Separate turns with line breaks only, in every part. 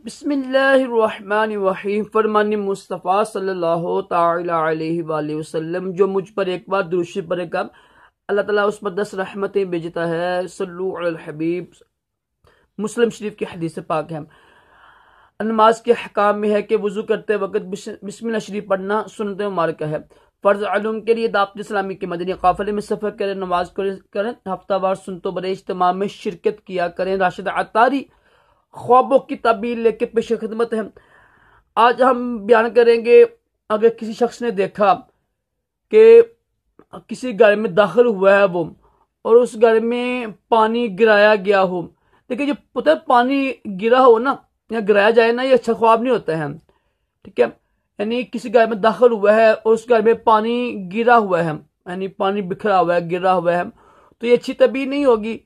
بسم اللہ الرحمن الرحیم۔ فرمان مصطفیٰ صلی اللہ تعالی علیہ وآلہ وسلم جو مجھ پر ایک بار درود شریف پڑھے گا اللہ تعالیٰ اس پر 10 رحمتیں بھیجتا ہے۔ صلو علی الحبیب۔ مسلم شریف کی حدیث پاک ہے۔ نماز کے حکام میں ہے کہ وضو کرتے وقت بسم اللہ شریف پڑھنا سنت مبارکہ ہے۔ فرض علوم کے لیے دعوت اسلامی کے مدنی قافلے میں سفر کریں، نماز کریں، ہفتہ وار سنتوں برے اجتماع میں شرکت کیا کریں۔ راشد عطاری خوابوں کی تعبیر لے کے پیش خدمت ہے۔ آج ہم بیان کریں گے، اگر کسی شخص نے دیکھا کہ کسی گھر میں داخل ہوا ہے وہ اور اس گھر میں پانی گرایا گیا ہو، دیکھیں جو پتہ ہے پانی گرا ہو نا یا گرایا جائے نا، یہ اچھا خواب نہیں ہوتا ہے، ٹھیک ہے۔ یعنی کسی گھر میں داخل ہوا ہے اور اس گھر میں پانی گرا ہوا ہے، یعنی پانی بکھرا ہوا ہے، گرا ہوا ہے، تو یہ اچھی تعبیر نہیں ہوگی۔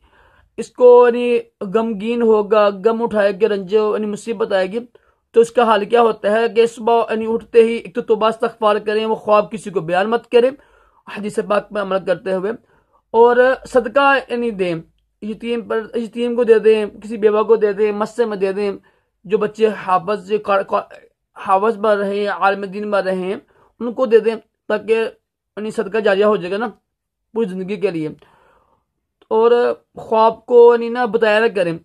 اس کو یعنی غمگین ہوگا، غم اٹھائے گا، رنجو یعنی مصیبت آئے گی۔ تو اس کا حال کیا ہوتا ہے کہ صبح یعنی اٹھتے ہی ایک تو توبہ استغفار کریں، وہ خواب کسی کو بیان مت کریں حدیث پاک میں عمل کرتے ہوئے، اور صدقہ یعنی دیں، یتیم کو دے دیں، کسی بیوہ کو دے دیں، مسجد میں دے دیں، جو بچے حافظ بن رہے ہیں، عالم دین بن رہے ہیں ان کو دے دیں، تاکہ یعنی صدقہ جاریہ ہو جائے گا نا پوری زندگی کے لیے۔ اور خواب کو یعنی نہ بتایا نہ کریں۔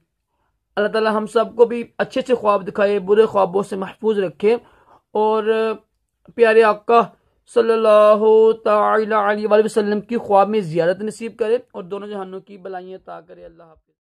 اللہ تعالیٰ ہم سب کو بھی اچھے اچھے خواب دکھائے، برے خوابوں سے محفوظ رکھے، اور پیارے آقا صلی اللہ تعالی علیہ وسلم کی خواب میں زیارت نصیب کرے، اور دونوں جہانوں کی بلائیں عطا کرے۔ اللہ حافظ۔